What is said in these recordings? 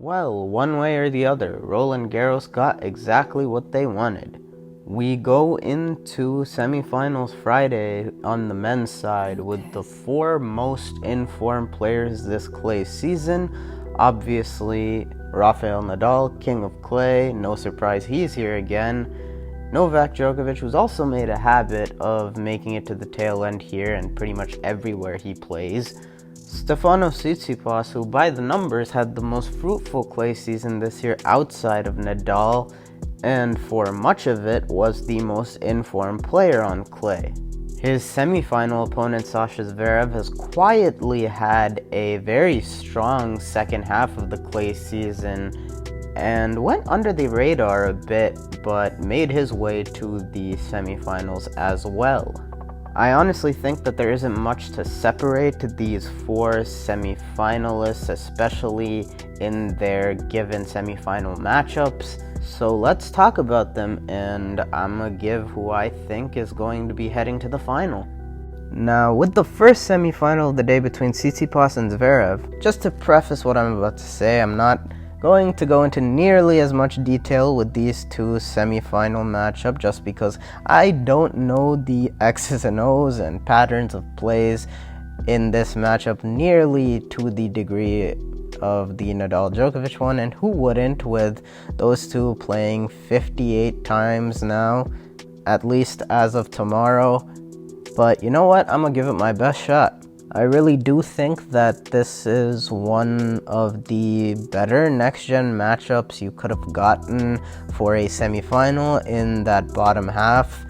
Well, one way or the other, Roland Garros got exactly what they wanted. We go into semifinals Friday on the men's side with the four most informed players this clay season. Obviously, Rafael Nadal, king of clay, no surprise he's here again. Novak Djokovic, who's also made a habit of making it to the tail end here and pretty much everywhere he plays. Stefanos Tsitsipas, who by the numbers had the most fruitful clay season this year outside of Nadal, and for much of it was the most informed player on clay. His semi-final opponent Sasha Zverev has quietly had a very strong second half of the clay season and went under the radar a bit, but made his way to the semifinals as well. I honestly think that there isn't much to separate these four semifinalists, especially in their given semifinal matchups. So let's talk about them, and I'm gonna give who I think is going to be heading to the final. Now, with the first semifinal of the day between Tsitsipas and Zverev, just to preface what I'm about to say, I'm not going to go into nearly as much detail with these two semi-final matchup just because I don't know the X's and O's and patterns of plays in this matchup nearly to the degree of the Nadal-Djokovic one, and who wouldn't, with those two playing 58 times now, at least as of tomorrow. But you know what? I'm gonna give it my best shot. I really do think that this is one of the better next-gen matchups you could have gotten for a semifinal in that bottom half.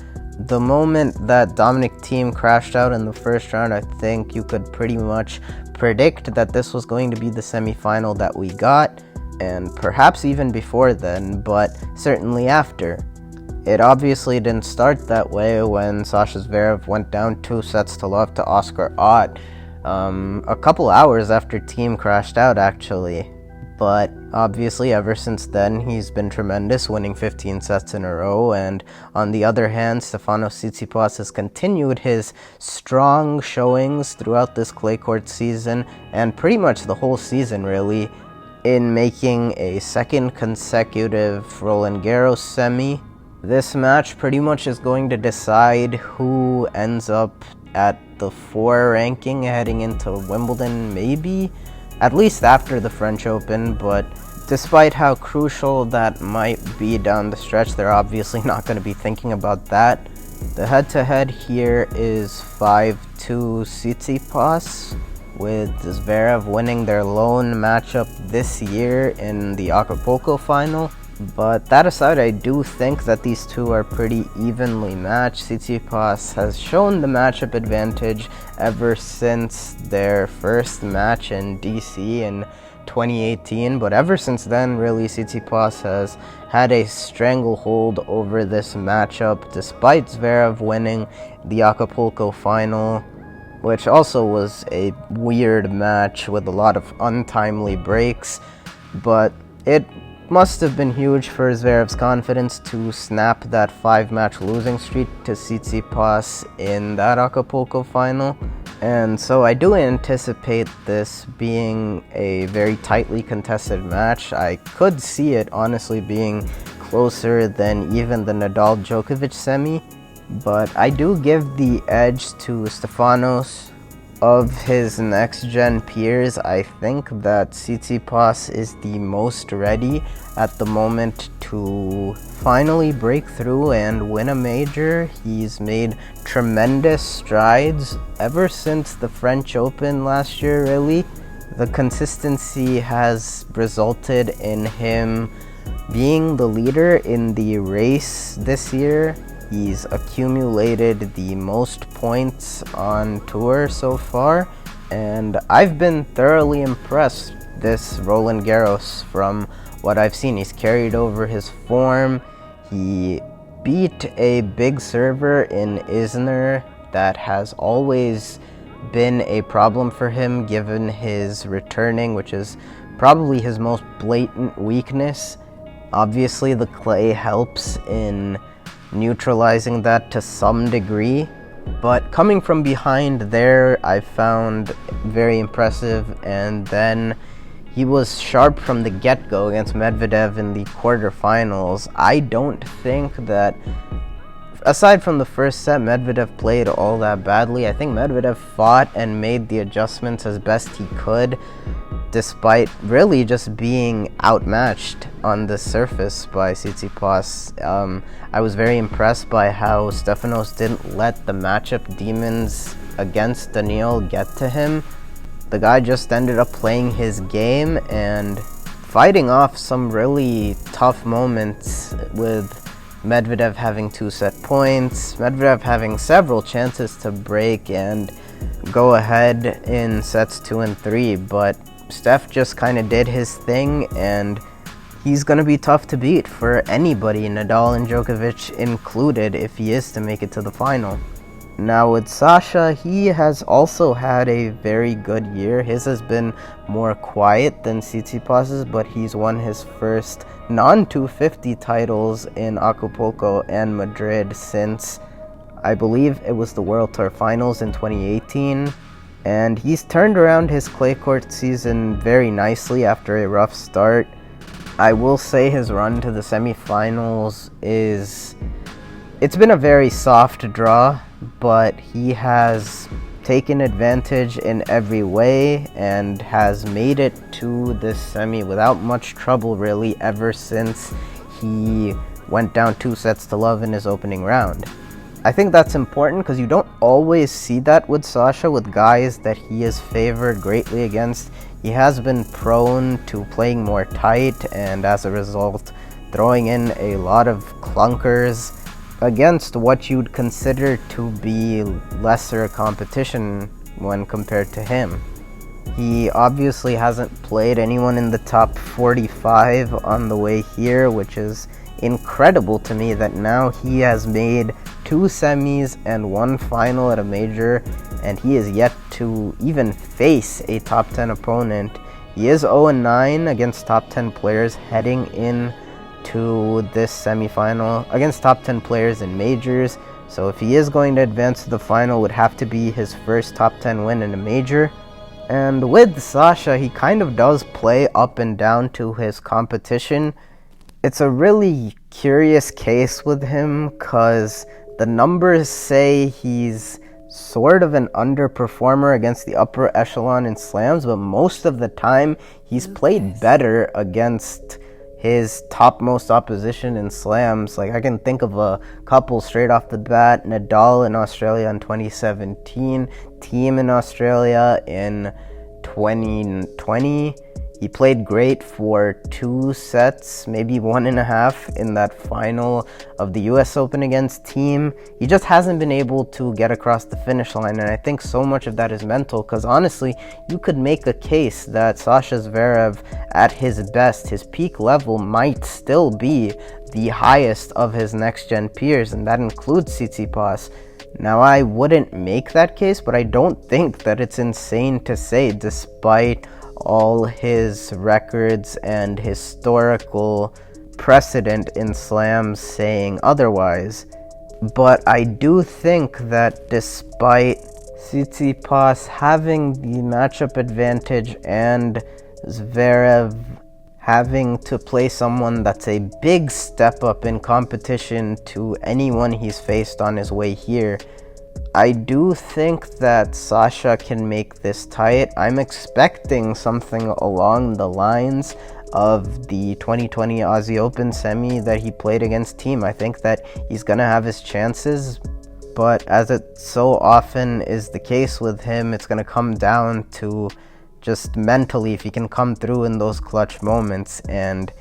The moment that Dominic Thiem crashed out in the first round, I think you could pretty much predict that this was going to be the semifinal that we got, and perhaps even before then, but certainly after. It obviously didn't start that way when Sasha Zverev went down 2-0 to Oscar Ott a couple hours after Thiem crashed out, actually. But obviously ever since then he's been tremendous, winning 15 sets in a row, and on the other hand, Stefanos Tsitsipas has continued his strong showings throughout this clay court season, and pretty much the whole season really, in making a second consecutive Roland Garros semi. This match pretty much is going to decide who ends up at the 4 ranking heading into Wimbledon, maybe, at least after the French Open. But despite how crucial that might be down the stretch, they're obviously not going to be thinking about that. The head-to-head here is 5-2 Tsitsipas, with Zverev winning their lone matchup this year in the Acapulco final. But that aside, I do think that these two are pretty evenly matched. Tsitsipas has shown the matchup advantage ever since their first match in DC in 2018, but ever since then, really, Tsitsipas has had a stranglehold over this matchup, despite Zverev winning the Acapulco final, which also was a weird match with a lot of untimely breaks, but it must have been huge for Zverev's confidence to snap that 5-match losing streak to Tsitsipas in that Acapulco final. And so I do anticipate this being a very tightly contested match. I could see it honestly being closer than even the Nadal-Djokovic semi, but I do give the edge to Stefanos. Of his next-gen peers, I think that Tsitsipas is the most ready at the moment to finally break through and win a major. He's made tremendous strides ever since the French Open last year, really. The consistency has resulted in him being the leader in the race this year. He's accumulated the most points on tour so far, and I've been thoroughly impressed this Roland Garros from what I've seen. He's carried over his form. He beat a big server in Isner that has always been a problem for him given his returning, which is probably his most blatant weakness. Obviously, the clay helps in neutralizing that to some degree, but coming from behind there I found very impressive, and then He was sharp from the get-go against Medvedev in the quarterfinals. I don't think that, aside from the first set, Medvedev played all that badly. I think Medvedev fought and made the adjustments as best he could, despite really just being outmatched on the surface by Tsitsipas. I was very impressed by how Stefanos didn't let the matchup demons against Daniil get to him. The guy just ended up playing his game and fighting off some really tough moments, with Medvedev having 2 set points, Medvedev having several chances to break and go ahead in sets 2 and 3, but Steph just kind of did his thing, and he's going to be tough to beat for anybody, Nadal and Djokovic included, if he is to make it to the final. Now with Sasha, he has also had a very good year. His has been more quiet than Tsitsipas's, but he's won his first non-250 titles in Acapulco and Madrid since, I believe it was the World Tour Finals in 2018. And he's turned around his clay court season very nicely after a rough start. I will say his run to the semifinals it's been a very soft draw, but he has taken advantage in every way and has made it to this semi without much trouble really ever since he went down 2-0 in his opening round. I think that's important because you don't always see that with Sasha, with guys that he is favored greatly against. He has been prone to playing more tight and as a result throwing in a lot of clunkers against what you'd consider to be lesser competition when compared to him. He obviously hasn't played anyone in the top 45 on the way here, which is incredible to me that now he has made 2 semis and 1 final at a major, and he is yet to even face a top 10 opponent. He is 0-9 against top 10 players heading in to this semifinal, against top 10 players in majors. So if he is going to advance to the final, it would have to be his first top 10 win in a major. And with Sasha, he kind of does play up and down to his competition. It's a really curious case with him because the numbers say he's sort of an underperformer against the upper echelon in slams, but most of the time he's played better against his topmost opposition in slams. Like, I can think of a couple straight off the bat: Nadal in Australia in 2017, Thiem in Australia in 2020. He played great for 2 sets, maybe 1.5 in that final of the US Open against Thiem. He just hasn't been able to get across the finish line, and I think so much of that is mental, because honestly, you could make a case that Sasha Zverev at his best, his peak level, might still be the highest of his next-gen peers, and that includes Tsitsipas. Now, I wouldn't make that case, but I don't think that it's insane to say, despite all his records and historical precedent in slams saying otherwise. But I do think that despite Tsitsipas having the matchup advantage and Zverev having to play someone that's a big step up in competition to anyone he's faced on his way here, I do think that Sasha can make this tight. I'm expecting something along the lines of the 2020 Aussie Open semi that he played against Thiem. I think that he's going to have his chances, but as it so often is the case with him, it's going to come down to just mentally if he can come through in those clutch moments. And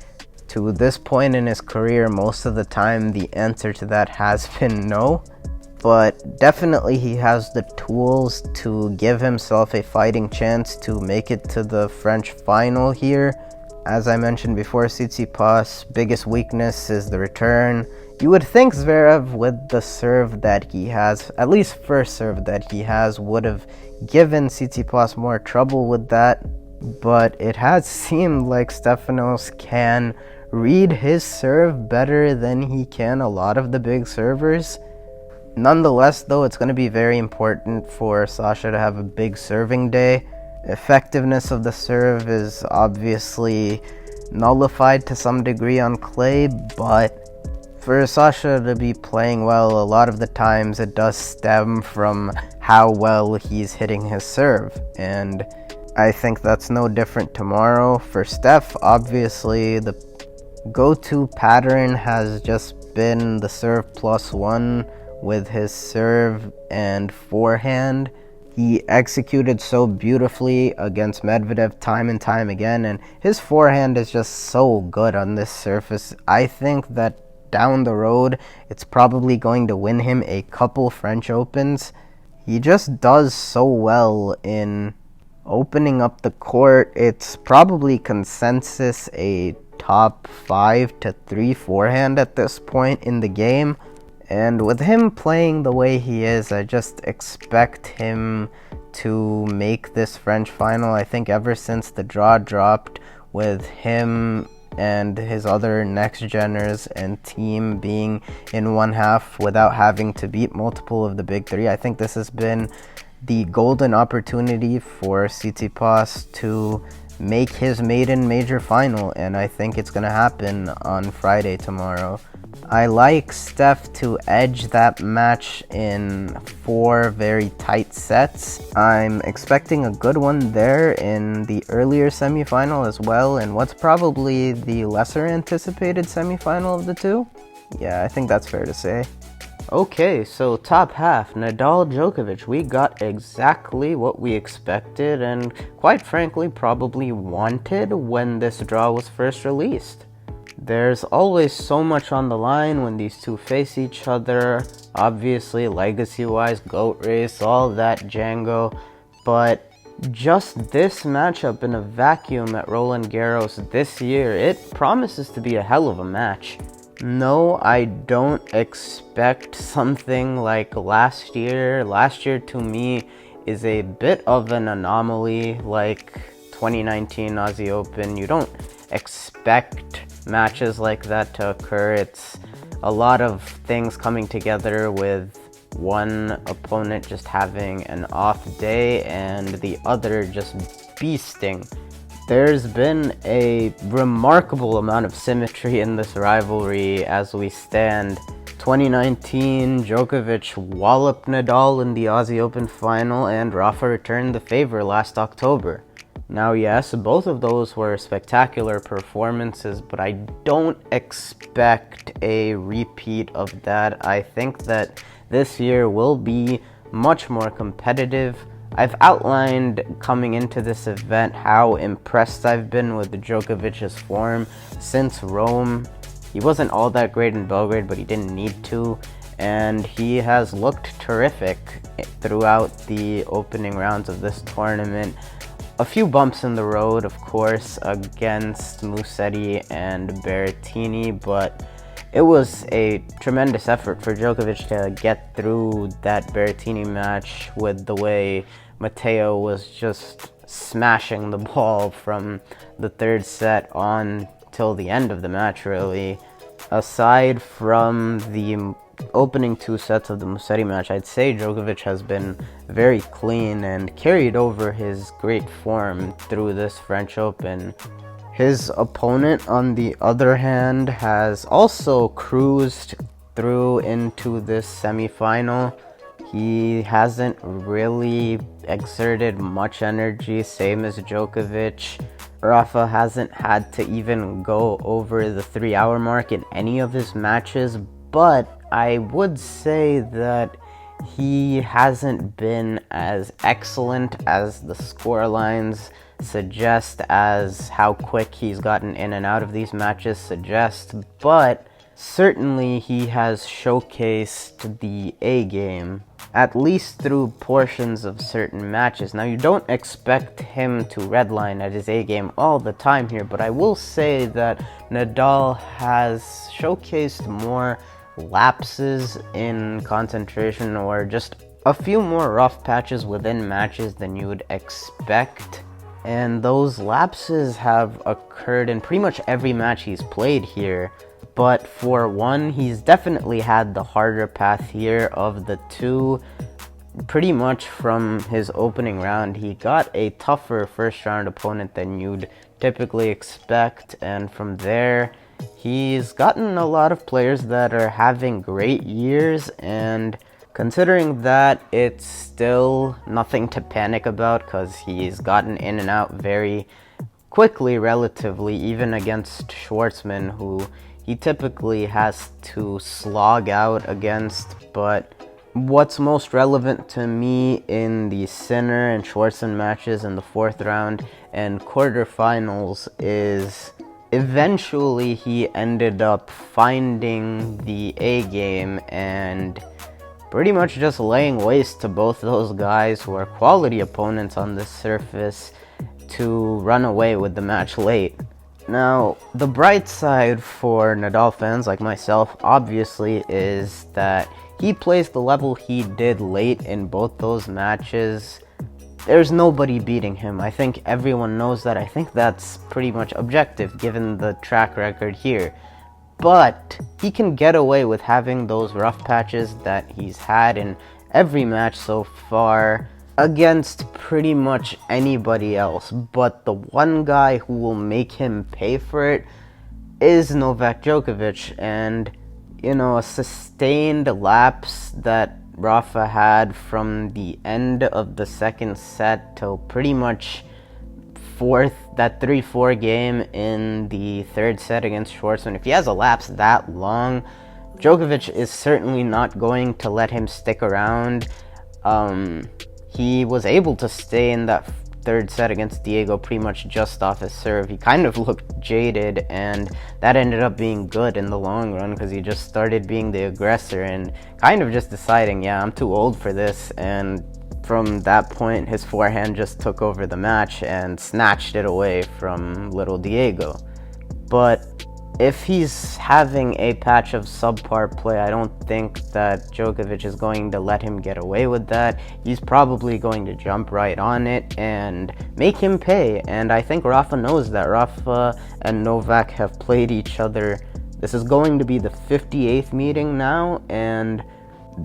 to this point in his career, most of the time the answer to that has been no. But definitely he has the tools to give himself a fighting chance to make it to the French final here. As I mentioned before, Tsitsipas' biggest weakness is the return. You would think Zverev, with the serve that he has, at least first serve that he has, would have given Tsitsipas more trouble with that. But it has seemed like Stefanos can read his serve better than he can a lot of the big servers. Nonetheless, though, it's going to be very important for Sasha to have a big serving day. Effectiveness of the serve is obviously nullified to some degree on clay, but for Sasha to be playing well, a lot of the times it does stem from how well he's hitting his serve, and I think that's no different tomorrow. For Steph, obviously the go-to pattern has just been the serve +1 with his serve and forehand. He executed so beautifully against Medvedev time and time again, and his forehand is just so good on this surface. I think that down the road, it's probably going to win him a couple French Opens. He just does so well in opening up the court. It's probably consensus a top 5 to 3 forehand at this point in the game. And with him playing the way he is, I just expect him to make this French final. I think ever since the draw dropped with him and his other next-geners and team being in one half without having to beat multiple of the big three, I think this has been the golden opportunity for Tsitsipas to make his maiden major final, and I think it's going to happen on Friday tomorrow. I like Steph to edge that match in 4 very tight sets. I'm expecting a good one there in the earlier semifinal as well, and what's probably the lesser anticipated semifinal of the two. Yeah, I think that's fair to say. Okay, so top half, Nadal, Djokovic. We got exactly what we expected and quite frankly probably wanted when this draw was first released. There's always so much on the line when these two face each other. Obviously, legacy-wise, GOAT race, all that Django. But just this matchup in a vacuum at Roland Garros this year, it promises to be a hell of a match. No, I don't expect something like last year. Last year, to me, is a bit of an anomaly, like 2019 Aussie Open. You don't expect matches like that to occur. It's a lot of things coming together with one opponent just having an off day and the other just beasting. There's been a remarkable amount of symmetry in this rivalry as we stand. 2019, Djokovic walloped Nadal in the Aussie Open final, and Rafa returned the favor last October. Now, yes, both of those were spectacular performances, but I don't expect a repeat of that. I think that this year will be much more competitive. I've outlined coming into this event how impressed I've been with Djokovic's form since Rome. He wasn't all that great in Belgrade, but he didn't need to, and he has looked terrific throughout the opening rounds of this tournament. A few bumps in the road, of course, against Musetti and Berrettini, but it was a tremendous effort for Djokovic to get through that Berrettini match with the way Matteo was just smashing the ball from the third set on till the end of the match, really. Aside from the opening 2 sets of the Musetti match, I'd say Djokovic has been very clean and carried over his great form through this French Open. His opponent, on the other hand, has also cruised through into this semifinal. He hasn't really exerted much energy, same as Djokovic. Rafa hasn't had to even go over the 3-hour mark in any of his matches, but I would say that he hasn't been as excellent as the scorelines suggest, as how quick he's gotten in and out of these matches suggest, but certainly he has showcased the A game, at least through portions of certain matches. Now, you don't expect him to redline at his A game all the time here, but I will say that Nadal has showcased more lapses in concentration, or just a few more rough patches within matches than you would expect. And those lapses have occurred in pretty much every match he's played here. But for one, he's definitely had the harder path here of the two. pretty much from his opening round, he got a tougher first round opponent than you'd typically expect, and from there, he's gotten a lot of players that are having great years, and considering that, it's still nothing to panic about because he's gotten in and out very quickly, relatively, even against Schwartzman, who he typically has to slog out against. But what's most relevant to me in the Sinner and Schwartzman matches in the fourth round and quarterfinals is eventually he ended up finding the A game and pretty much just laying waste to both those guys who are quality opponents on this surface to run away with the match late. Now, the bright side for Nadal fans like myself, obviously, is that he plays the level he did late in both those matches. There's nobody beating him. I think everyone knows that. I think that's pretty much objective given the track record here. But he can get away with having those rough patches that he's had in every match so far against pretty much anybody else. But the one guy who will make him pay for it is Novak Djokovic. And, a sustained lapse that Rafa had from the end of the second set till pretty much that 3-4 game in the third set against Schwartzman. If he has a lapse that long, Djokovic is certainly not going to let him stick around. He was able to stay in that third set against Diego pretty much just off his serve. He kind of looked jaded, and that ended up being good in the long run because he just started being the aggressor and kind of just deciding, yeah, I'm too old for this, and from that point, his forehand just took over the match and snatched it away from little Diego. But if he's having a patch of subpar play, I don't think that Djokovic is going to let him get away with that. He's probably going to jump right on it and make him pay. And I think Rafa knows that. Rafa and Novak have played each other. This is going to be the 58th meeting now, and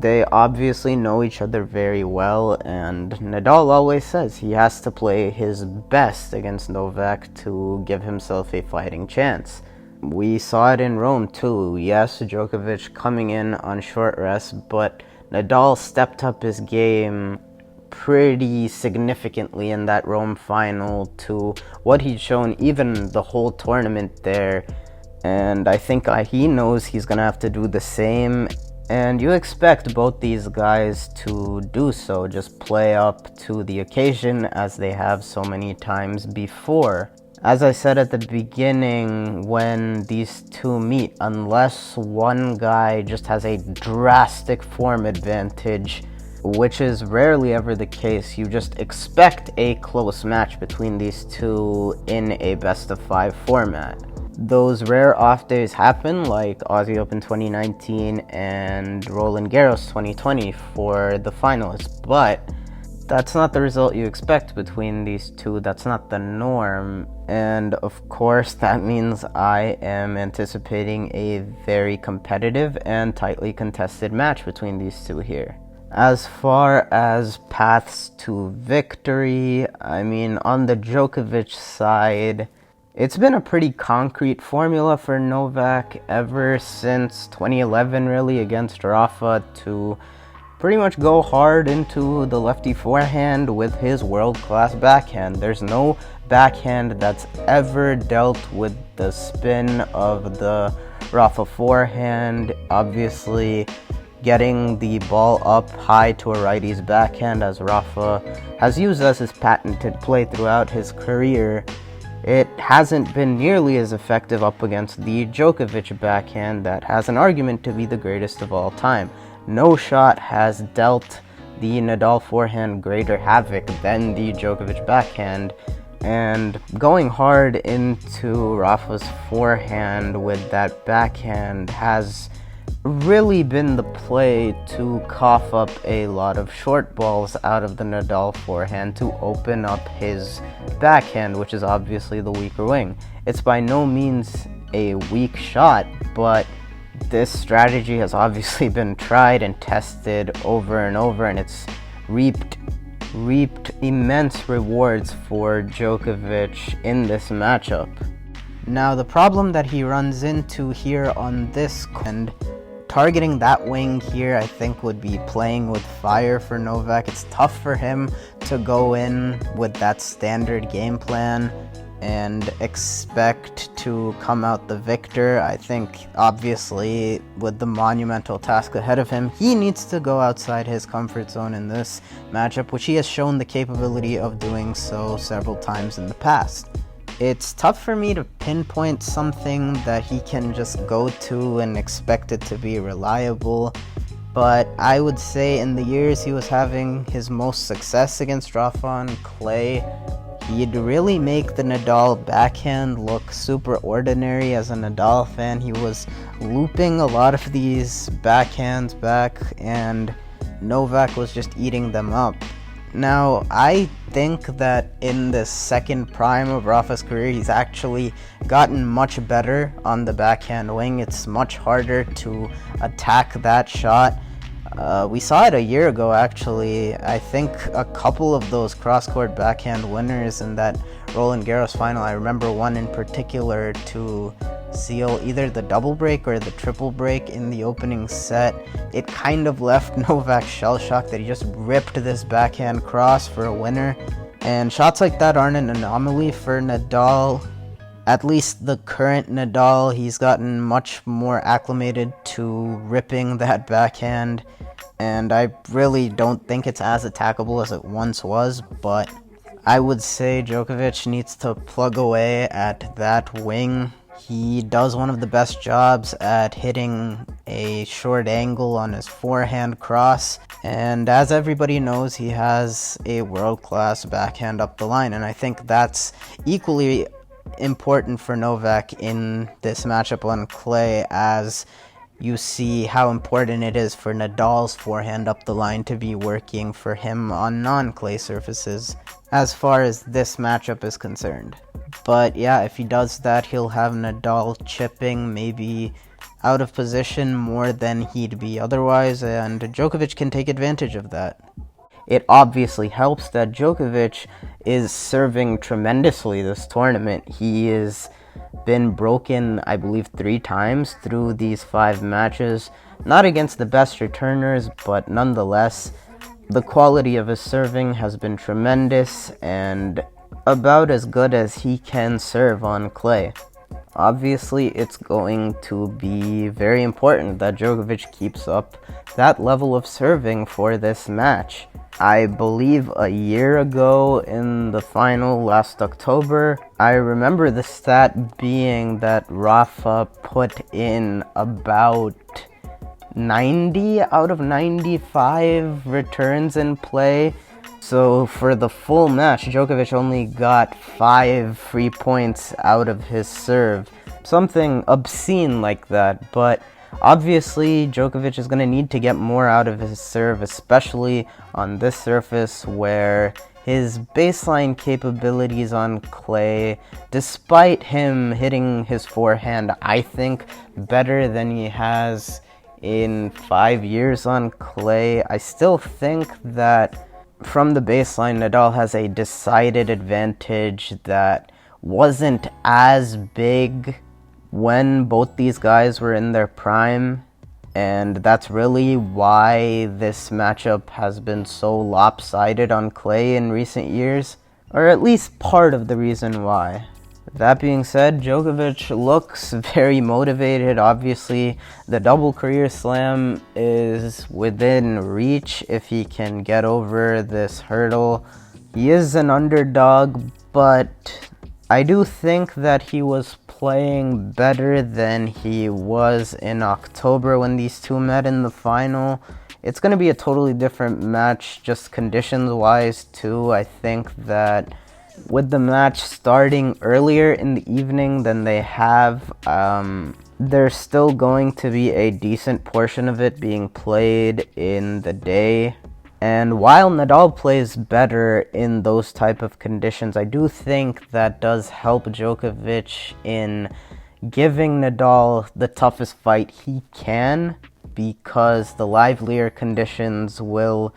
they obviously know each other very well, and Nadal always says he has to play his best against Novak to give himself a fighting chance. We saw it in Rome too. Yes, Djokovic coming in on short rest, but Nadal stepped up his game pretty significantly in that Rome final to what he'd shown even the whole tournament there, and I think he knows he's gonna have to do the same. And you expect both these guys to do so, just play up to the occasion as they have so many times before. As I said at the beginning, when these two meet, unless one guy just has a drastic form advantage, which is rarely ever the case, you just expect a close match between these two in a best-of-5 format. Those rare off days happen, like Aussie Open 2019 and Roland Garros 2020 for the finals, but that's not the result you expect between these two. That's not the norm, and of course that means I am anticipating a very competitive and tightly contested match between these two here. As far as paths to victory, on the Djokovic side, it's been a pretty concrete formula for Novak ever since 2011, really, against Rafa, to pretty much go hard into the lefty forehand with his world-class backhand. There's no backhand that's ever dealt with the spin of the Rafa forehand. Obviously, getting the ball up high to a righty's backhand, as Rafa has used as his patented play throughout his career, it hasn't been nearly as effective up against the Djokovic backhand that has an argument to be the greatest of all time. No shot has dealt the Nadal forehand greater havoc than the Djokovic backhand, and going hard into Rafa's forehand with that backhand has really been the play to cough up a lot of short balls out of the Nadal forehand to open up his backhand, which is obviously the weaker wing. It's by no means a weak shot, but this strategy has obviously been tried and tested over and over, and it's reaped immense rewards for Djokovic in this matchup. Now, the problem that he runs into here on this and targeting that wing here, I think, would be playing with fire for Novak. It's tough for him to go in with that standard game plan and expect to come out the victor. I think, obviously, with the monumental task ahead of him, he needs to go outside his comfort zone in this matchup, which he has shown the capability of doing so several times in the past. It's tough for me to pinpoint something that he can just go to and expect it to be reliable, but I would say in the years he was having his most success against Rafa on clay, he'd really make the Nadal backhand look super ordinary. As a Nadal fan, he was looping a lot of these backhands back, and Novak was just eating them up. Now, I think that in the second prime of Rafa's career, he's actually gotten much better on the backhand wing. It's much harder to attack that shot. We saw it a year ago, actually. I think a couple of those cross-court backhand winners in that Roland Garros final, I remember one in particular to seal either the double break or the triple break in the opening set. It kind of left Novak shell-shocked that he just ripped this backhand cross for a winner. And shots like that aren't an anomaly for Nadal. At least the current Nadal, he's gotten much more acclimated to ripping that backhand, and I really don't think it's as attackable as it once was, but I would say Djokovic needs to plug away at that wing. He does one of the best jobs at hitting a short angle on his forehand cross, and as everybody knows, he has a world-class backhand up the line, and I think that's equally important for Novak in this matchup on clay, as you see how important it is for Nadal's forehand up the line to be working for him on non-clay surfaces as far as this matchup is concerned. But yeah, if he does that, he'll have Nadal chipping, maybe out of position more than he'd be otherwise, and Djokovic can take advantage of that. It obviously helps that Djokovic is serving tremendously this tournament. He has been broken, I believe, 3 times through these 5 matches. Not against the best returners, but nonetheless, the quality of his serving has been tremendous and about as good as he can serve on clay. Obviously, it's going to be very important that Djokovic keeps up that level of serving for this match. I believe a year ago in the final last October, I remember the stat being that Rafa put in about 90 out of 95 returns in play. So for the full match, Djokovic only got 5 free points out of his serve. Something obscene like that, but obviously Djokovic is going to need to get more out of his serve, especially on this surface where his baseline capabilities on clay, despite him hitting his forehand, I think, better than he has in 5 years on clay, I still think that from the baseline, Nadal has a decided advantage that wasn't as big when both these guys were in their prime, and that's really why this matchup has been so lopsided on clay in recent years, or at least part of the reason why. That being said, Djokovic looks very motivated. Obviously, the double career slam is within reach if he can get over this hurdle. He is an underdog, but I do think that he was playing better than he was in October when these two met in the final. It's going to be a totally different match, just conditions-wise, too. I think that with the match starting earlier in the evening than they have, there's still going to be a decent portion of it being played in the day. And while Nadal plays better in those type of conditions, I do think that does help Djokovic in giving Nadal the toughest fight he can, because the livelier conditions will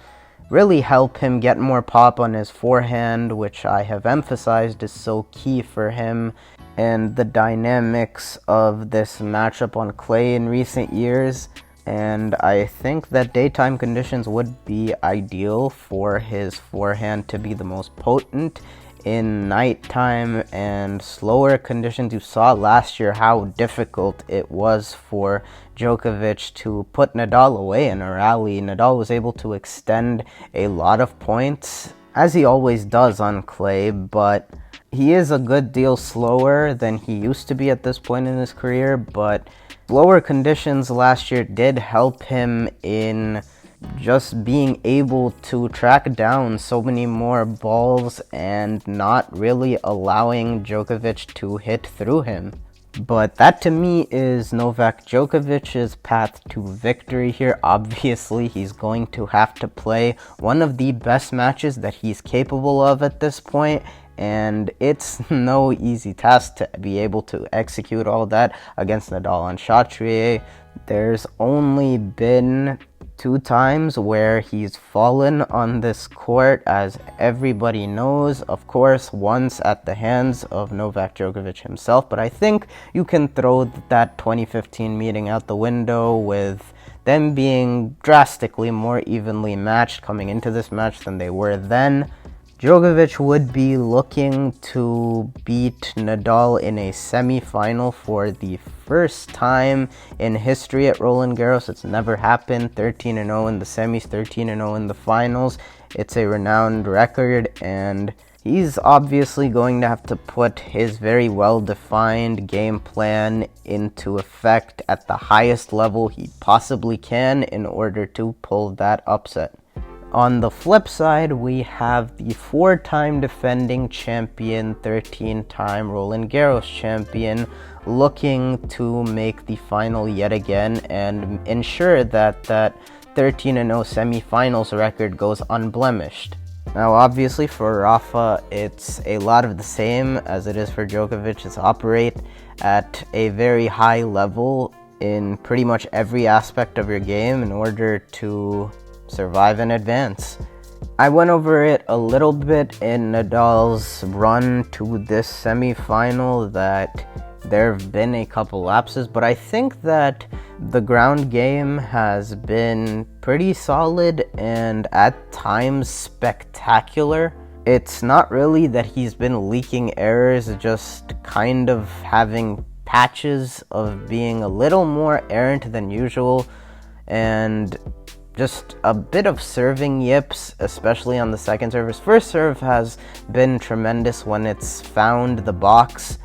really help him get more pop on his forehand, which I have emphasized is so key for him, and the dynamics of this matchup on clay in recent years. And I think that daytime conditions would be ideal for his forehand to be the most potent. In nighttime and slower conditions, you saw last year how difficult it was for Djokovic to put Nadal away in a rally. Nadal was able to extend a lot of points, as he always does on clay, but he is a good deal slower than he used to be at this point in his career. But lower conditions last year did help him in just being able to track down so many more balls and not really allowing Djokovic to hit through him. But that to me is Novak Djokovic's path to victory here. Obviously, he's going to have to play one of the best matches that he's capable of at this point, and it's no easy task to be able to execute all that against Nadal and Chatrier. There's only been 2 times where he's fallen on this court, as everybody knows. Of course, once at the hands of Novak Djokovic himself, but I think you can throw that 2015 meeting out the window, with them being drastically more evenly matched coming into this match than they were then. Djokovic would be looking to beat Nadal in a semi-final for the first time in history at Roland Garros. It's never happened. 13-0 in the semis, 13-0 in the finals. It's a renowned record, and he's obviously going to have to put his very well-defined game plan into effect at the highest level he possibly can in order to pull that upset. On the flip side, we have the 4-time defending champion, 13-time Roland Garros champion, looking to make the final yet again and ensure that 13-0 semi-finals record goes unblemished. Now, obviously, for Rafa, it's a lot of the same as it is for Djokovic. It's operate at a very high level in pretty much every aspect of your game in order to survive and advance. I went over it a little bit in Nadal's run to this semi-final, that there have been a couple lapses, but I think that the ground game has been pretty solid and at times spectacular. It's not really that he's been leaking errors, just kind of having patches of being a little more errant than usual, and just a bit of serving yips, especially on the second serve. His first serve has been tremendous when it's found the box,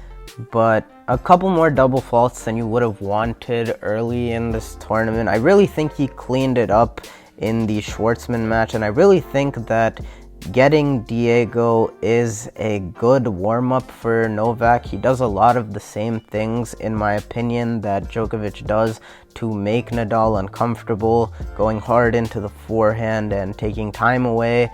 but a couple more double faults than you would have wanted early in this tournament. I really think he cleaned it up in the Schwartzman match, and I really think that getting Diego is a good warm-up for Novak. He does a lot of the same things, in my opinion, that Djokovic does to make Nadal uncomfortable, going hard into the forehand and taking time away.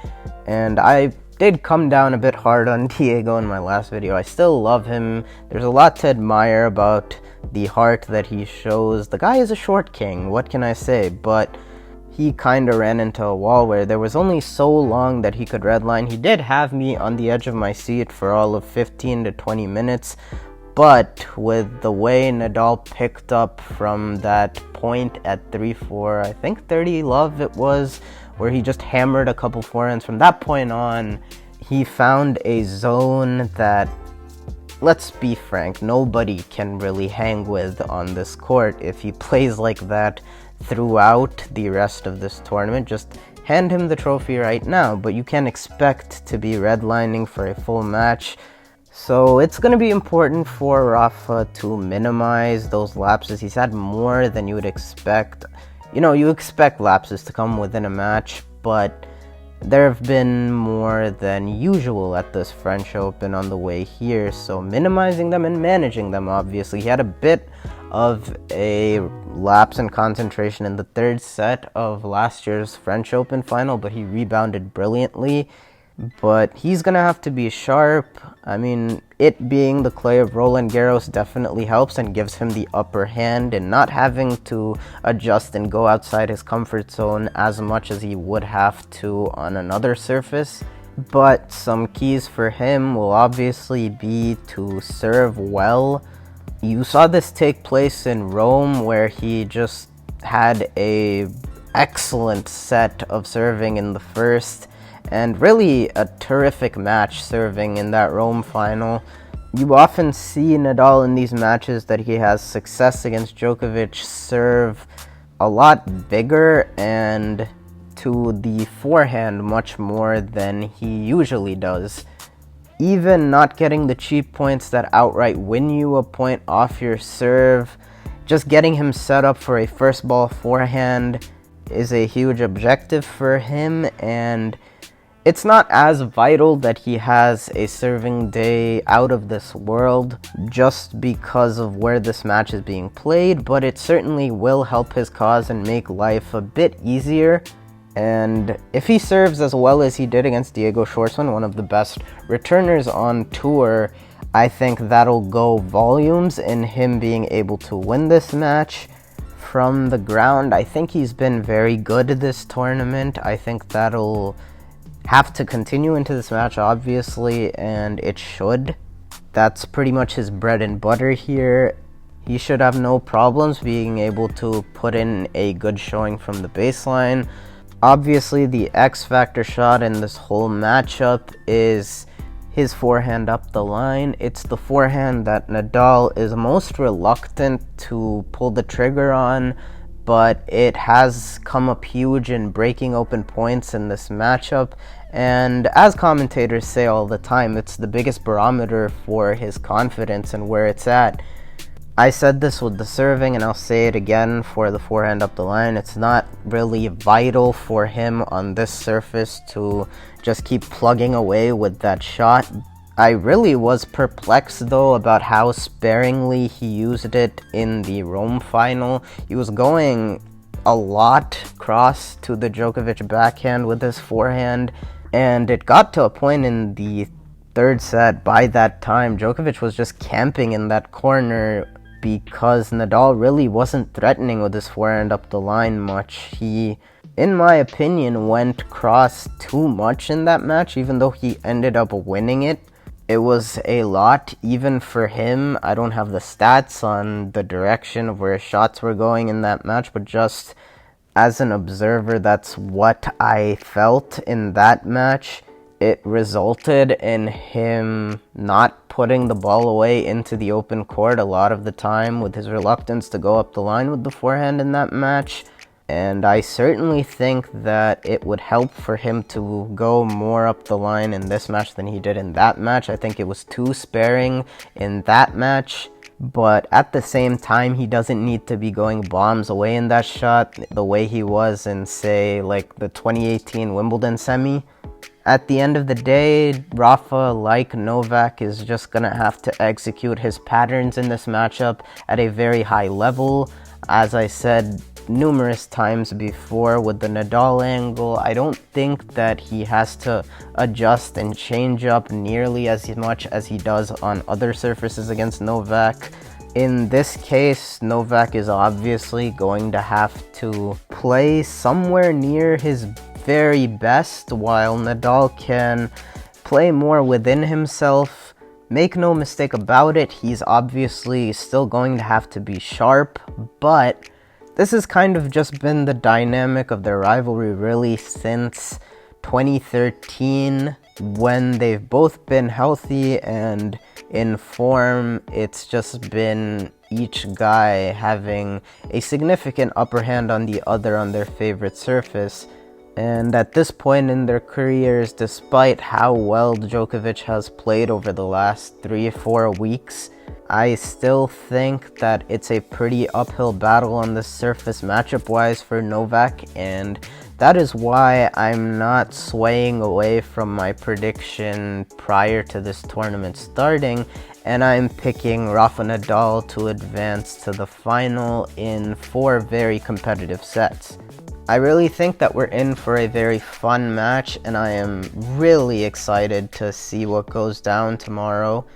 And I did come down a bit hard on Diego in my last video. I still love him. There's a lot to admire about the heart that he shows. The guy is a short king, what can I say? But he kind of ran into a wall where there was only so long that he could redline. He did have me on the edge of my seat for all of 15 to 20 minutes, but with the way Nadal picked up from that point at 3-4, I think 30 love it was, where he just hammered a couple forehands, from that point on, he found a zone that, let's be frank, nobody can really hang with on this court. If he plays like that throughout the rest of this tournament, just hand him the trophy right now, but you can't expect to be redlining for a full match. So it's going to be important for Rafa to minimize those lapses. He's had more than you would expect. You know, you expect lapses to come within a match, but there have been more than usual at this French Open on the way here, so minimizing them and managing them, obviously. He had a bit of a lapse in concentration in the third set of last year's French Open final, but he rebounded brilliantly. but he's gonna have to be sharp. I mean, it being the clay of Roland Garros definitely helps and gives him the upper hand in not having to adjust and go outside his comfort zone as much as he would have to on another surface. But some keys for him will obviously be to serve well. You saw this take place in Rome, where he just had a excellent set of serving in the first, and really a terrific match serving in that Rome final. You often see Nadal in these matches that he has success against Djokovic serve a lot bigger and to the forehand much more than he usually does. Even not getting the cheap points that outright win you a point off your serve, just getting him set up for a first ball forehand is a huge objective for him, and it's not as vital that he has a serving day out of this world just because of where this match is being played, but it certainly will help his cause and make life a bit easier. And if he serves as well as he did against Diego Schwartzman, one of the best returners on tour, I think that'll go volumes in him being able to win this match. From the ground, I think he's been very good this tournament. I think that'll have to continue into this match, obviously, and it should. That's pretty much his bread and butter here. He should have no problems being able to put in a good showing from the baseline. Obviously, the X factor shot in this whole matchup is his forehand up the line. It's the forehand that Nadal is most reluctant to pull the trigger on, but it has come up huge in breaking open points in this matchup. And as commentators say all the time, it's the biggest barometer for his confidence and where it's at. I said this with the serving, and I'll say it again for the forehand up the line. It's not really vital for him on this surface to just keep plugging away with that shot. I really was perplexed, though, about how sparingly he used it in the Rome final. He was going a lot cross to the Djokovic backhand with his forehand, and it got to a point in the third set. By that time, Djokovic was just camping in that corner because Nadal really wasn't threatening with his forehand up the line much. He, in my opinion, went cross too much in that match, even though he ended up winning it. It was a lot, even for him. I don't have the stats on the direction of where his shots were going in that match, but just as an observer, that's what I felt in that match. It resulted in him not putting the ball away into the open court a lot of the time with his reluctance to go up the line with the forehand in that match. And I certainly think that it would help for him to go more up the line in this match than he did in that match. I think it was too sparing in that match. But at the same time, he doesn't need to be going bombs away in that shot the way he was in, say, like the 2018 Wimbledon semi. At the end of the day, Rafa, like Novak, is just going to have to execute his patterns in this matchup at a very high level. As I said numerous times before with the Nadal angle, I don't think that he has to adjust and change up nearly as much as he does on other surfaces against Novak. In this case, Novak is obviously going to have to play somewhere near his very best, while Nadal can play more within himself. Make no mistake about it, he's obviously still going to have to be sharp, but this has kind of just been the dynamic of their rivalry really since 2013, when they've both been healthy and in form. It's just been each guy having a significant upper hand on the other on their favorite surface. And at this point in their careers, despite how well Djokovic has played over the last 3 or 4 weeks, I still think that it's a pretty uphill battle on the surface matchup-wise for Novak, and that is why I'm not swaying away from my prediction prior to this tournament starting, and I'm picking Rafa Nadal to advance to the final in 4 very competitive sets. I really think that we're in for a very fun match, and I am really excited to see what goes down tomorrow.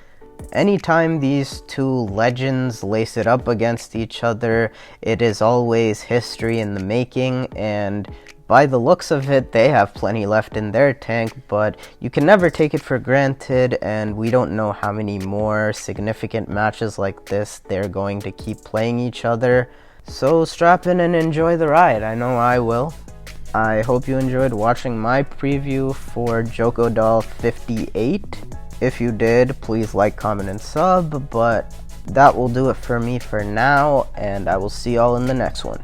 Anytime these two legends lace it up against each other, it is always history in the making, and by the looks of it, they have plenty left in their tank, but you can never take it for granted, and we don't know how many more significant matches like this they're going to keep playing each other. So strap in and enjoy the ride. I know I will. I hope you enjoyed watching my preview for Djokovic 58. If you did, please like, comment, and sub, but that will do it for me for now, and I will see y'all in the next one.